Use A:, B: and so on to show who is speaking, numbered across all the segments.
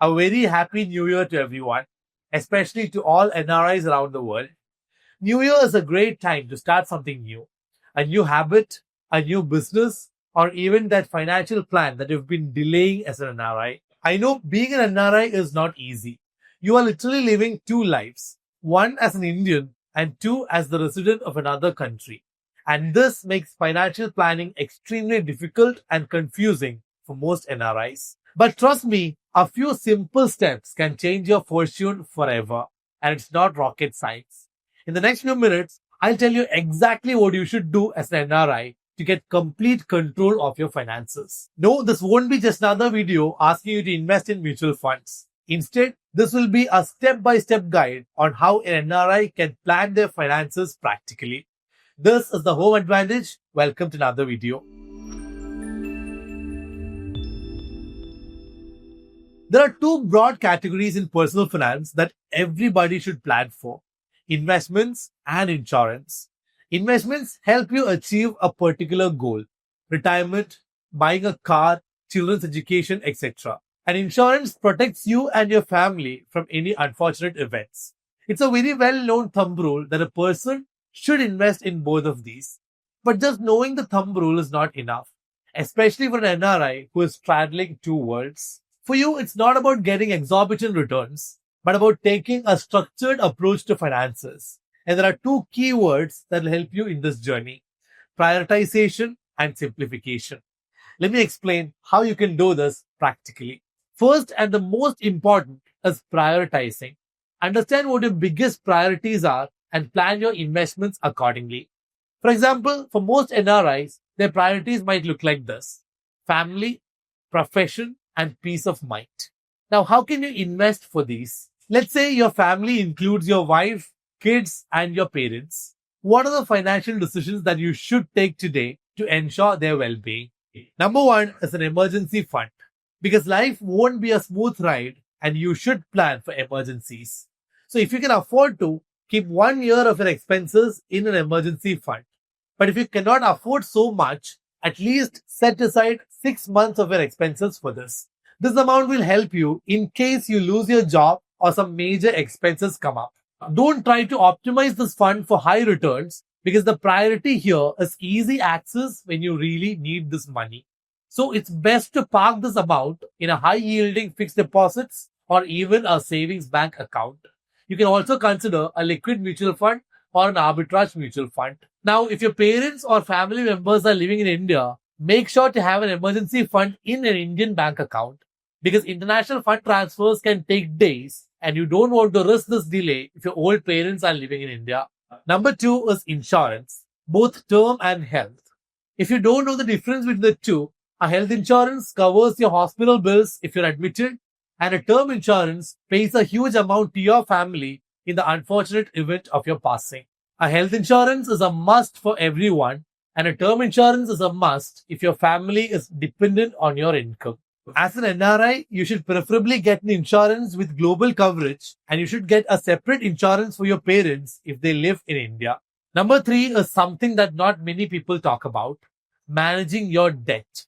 A: A very happy New Year to everyone, especially to all NRIs around the world. New Year is a great time to start something new, a new habit, a new business, or even that financial plan that you've been delaying as an NRI. I know being an NRI is not easy. You are literally living two lives, one as an Indian and two as the resident of another country. And this makes financial planning extremely difficult and confusing for most NRIs. But trust me, a few simple steps can change your fortune forever. And it's not rocket science. In the next few minutes, I'll tell you exactly what you should do as an NRI to get complete control of your finances. No, this won't be just another video asking you to invest in mutual funds. Instead, this will be a step-by-step guide on how an NRI can plan their finances practically. This is the Home Advantage. Welcome to another video. There are two broad categories in personal finance that everybody should plan for: investments and insurance. Investments help you achieve a particular goal: retirement, buying a car, children's education, etc. And insurance protects you and your family from any unfortunate events. It's a very well-known thumb rule that a person should invest in both of these. But just knowing the thumb rule is not enough, especially for an NRI who is straddling two worlds. For you, it's not about getting exorbitant returns, but about taking a structured approach to finances. And there are two key words that will help you in this journey: prioritization and simplification. Let me explain how you can do this practically. First and the most important is prioritizing. Understand what your biggest priorities are and plan your investments accordingly. For example, for most NRIs, their priorities might look like this: family, profession, and peace of mind. Now, how can you invest for these? Let's say your family includes your wife, kids, and your parents. What are the financial decisions that you should take today to ensure their well-being? Number one is an emergency fund, because life won't be a smooth ride and you should plan for emergencies. So if you can afford to, keep 1 year of your expenses in an emergency fund. But if you cannot afford so much, at least set aside 6 months of your expenses for this. This amount will help you in case you lose your job or some major expenses come up. Don't try to optimize this fund for high returns, because the priority here is easy access when you really need this money. So it's best to park this amount in a high yielding fixed deposits or even a savings bank account. You can also consider a liquid mutual fund or an arbitrage mutual fund. Now, if your parents or family members are living in India, make sure to have an emergency fund in an Indian bank account, because international fund transfers can take days and you don't want to risk this delay if your old parents are living in India. Number two is insurance, both term and health. If you don't know the difference between the two, a health insurance covers your hospital bills if you're admitted, and a term insurance pays a huge amount to your family in the unfortunate event of your passing. A health insurance is a must for everyone, and a term insurance is a must if your family is dependent on your income. As an NRI, you should preferably get an insurance with global coverage, and you should get a separate insurance for your parents if they live in India. Number three is something that not many people talk about: managing your debt.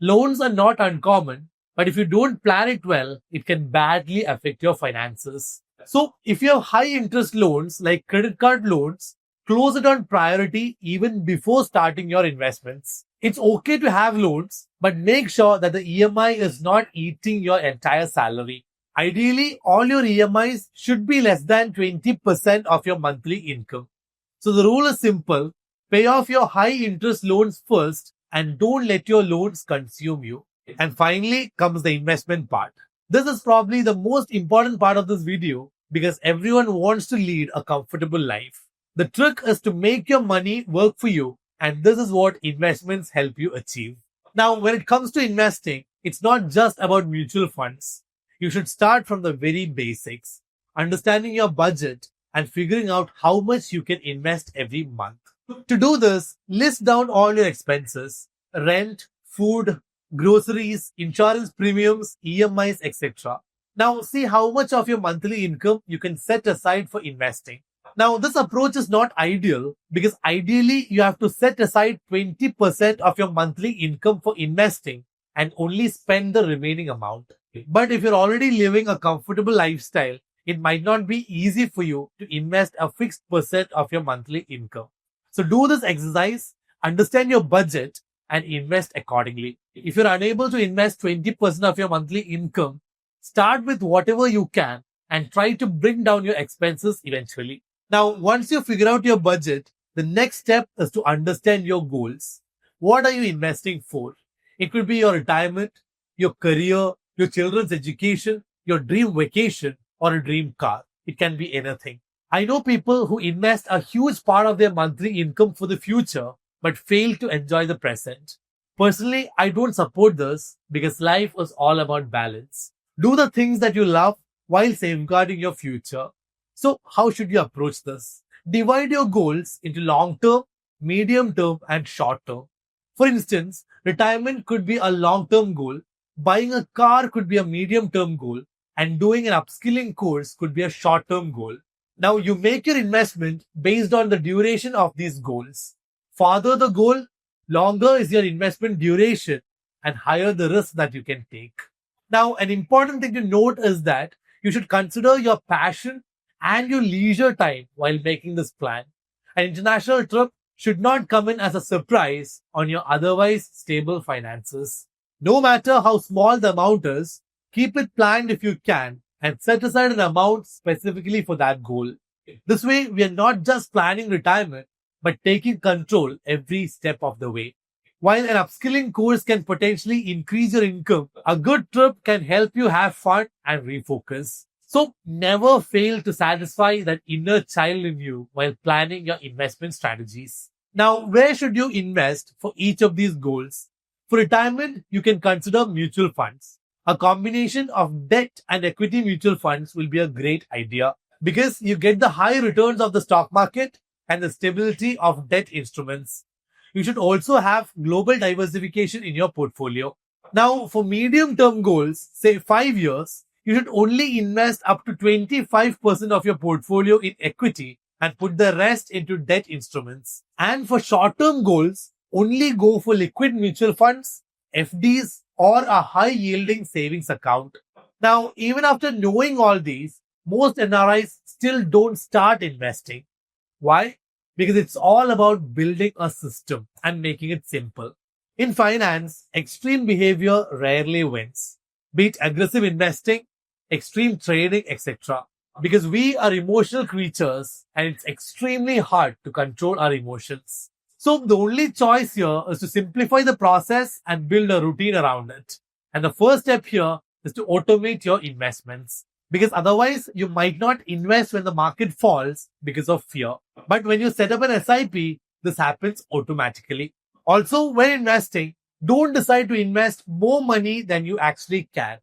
A: Loans are not uncommon, but if you don't plan it well, it can badly affect your finances. So if you have high interest loans like credit card loans, close it on priority even before starting your investments. It's okay to have loans, but make sure that the EMI is not eating your entire salary. Ideally, all your EMIs should be less than 20% of your monthly income. So the rule is simple: pay off your high interest loans first and don't let your loans consume you. And finally comes the investment part. This is probably the most important part of this video, because everyone wants to lead a comfortable life. The trick is to make your money work for you, and this is what investments help you achieve. Now, when it comes to investing, it's not just about mutual funds. You should start from the very basics, understanding your budget and figuring out how much you can invest every month. To do this, list down all your expenses: rent, food, groceries, insurance premiums, EMIs, etc. Now see how much of your monthly income you can set aside for investing. Now this approach is not ideal, because ideally you have to set aside 20% of your monthly income for investing, and only spend the remaining amount. But if you're already living a comfortable lifestyle, it might not be easy for you to invest a fixed percent of your monthly income. So do this exercise, understand your budget, and invest accordingly. If you're unable to invest 20% of your monthly income, start with whatever you can and try to bring down your expenses eventually. Now, once you figure out your budget, the next step is to understand your goals. What are you investing for? It could be your retirement, your career, your children's education, your dream vacation, or a dream car. It can be anything. I know people who invest a huge part of their monthly income for the future but fail to enjoy the present. Personally, I don't support this because life is all about balance. Do the things that you love while safeguarding your future. So, how should you approach this? Divide your goals into long term, medium term, and short term. For instance, retirement could be a long term goal, buying a car could be a medium term goal, and doing an upskilling course could be a short term goal. Now, you make your investment based on the duration of these goals. Farther the goal, longer is your investment duration and higher the risk that you can take. Now, an important thing to note is that you should consider your passion and your leisure time while making this plan. An international trip should not come in as a surprise on your otherwise stable finances. No matter how small the amount is, keep it planned if you can and set aside an amount specifically for that goal. This way, we are not just planning retirement, but taking control every step of the way. While an upskilling course can potentially increase your income, a good trip can help you have fun and refocus. So never fail to satisfy that inner child in you while planning your investment strategies. Now, where should you invest for each of these goals? For retirement, you can consider mutual funds. A combination of debt and equity mutual funds will be a great idea because you get the high returns of the stock market and the stability of debt instruments. You should also have global diversification in your portfolio. Now, for medium term goals, say 5 years, you should only invest up to 25% of your portfolio in equity and put the rest into debt instruments. And for short term goals, only go for liquid mutual funds, FDs, or a high yielding savings account. Now, even after knowing all these, most NRIs still don't start investing. Why? Because it's all about building a system and making it simple. In finance, extreme behavior rarely wins, be it aggressive investing, extreme trading, etc. Because we are emotional creatures and it's extremely hard to control our emotions. So the only choice here is to simplify the process and build a routine around it. And the first step here is to automate your investments. Because otherwise, you might not invest when the market falls because of fear. But when you set up an SIP, this happens automatically. Also, when investing, don't decide to invest more money than you actually can.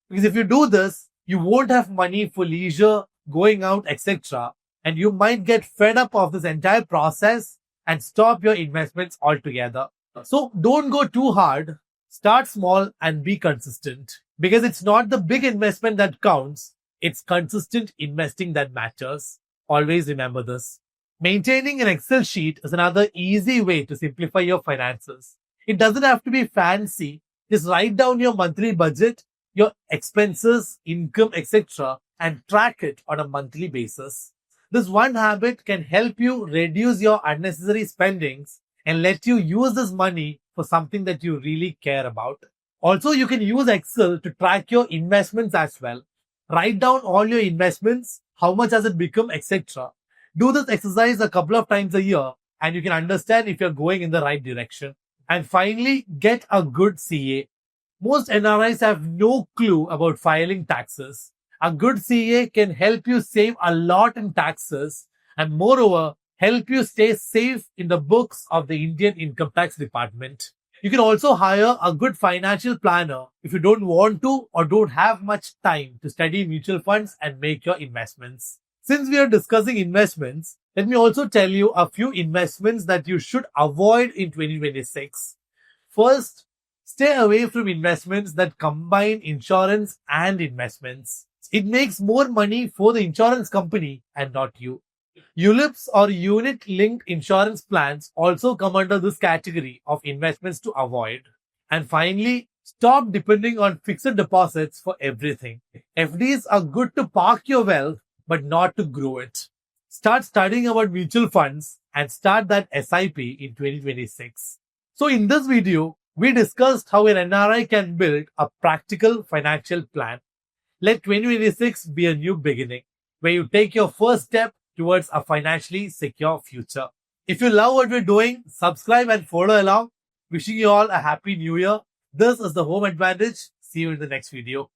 A: Because if you do this, you won't have money for leisure, going out, etc. And you might get fed up of this entire process and stop your investments altogether. So don't go too hard. Start small and be consistent. Because it's not the big investment that counts. It's consistent investing that matters. Always remember this. Maintaining an Excel sheet is another easy way to simplify your finances. It doesn't have to be fancy. Just write down your monthly budget, your expenses, income, etc. and track it on a monthly basis. This one habit can help you reduce your unnecessary spendings and let you use this money for something that you really care about. Also, you can use Excel to track your investments as well. Write down all your investments, how much has it become, etc. Do this exercise a couple of times a year and you can understand if you're going in the right direction. And finally, get a good CA. Most NRIs have no clue about filing taxes. A good CA can help you save a lot in taxes and moreover, help you stay safe in the books of the Indian Income Tax Department. You can also hire a good financial planner if you don't want to or don't have much time to study mutual funds and make your investments. Since we are discussing investments, let me also tell you a few investments that you should avoid in 2026. First, stay away from investments that combine insurance and investments. It makes more money for the insurance company and not you. ULIPs or unit-linked insurance plans also come under this category of investments to avoid. And finally, Stop depending on fixed deposits for everything. FDs are good to park your wealth, but not to grow it. Start studying about mutual funds and start that SIP in 2026. So in this video, we discussed how an NRI can build a practical financial plan. Let 2026 be a new beginning where you take your first step towards a financially secure future. If you love what we're doing, subscribe and follow along. Wishing you all a happy new year. This is the Home Advantage. See you in the next video.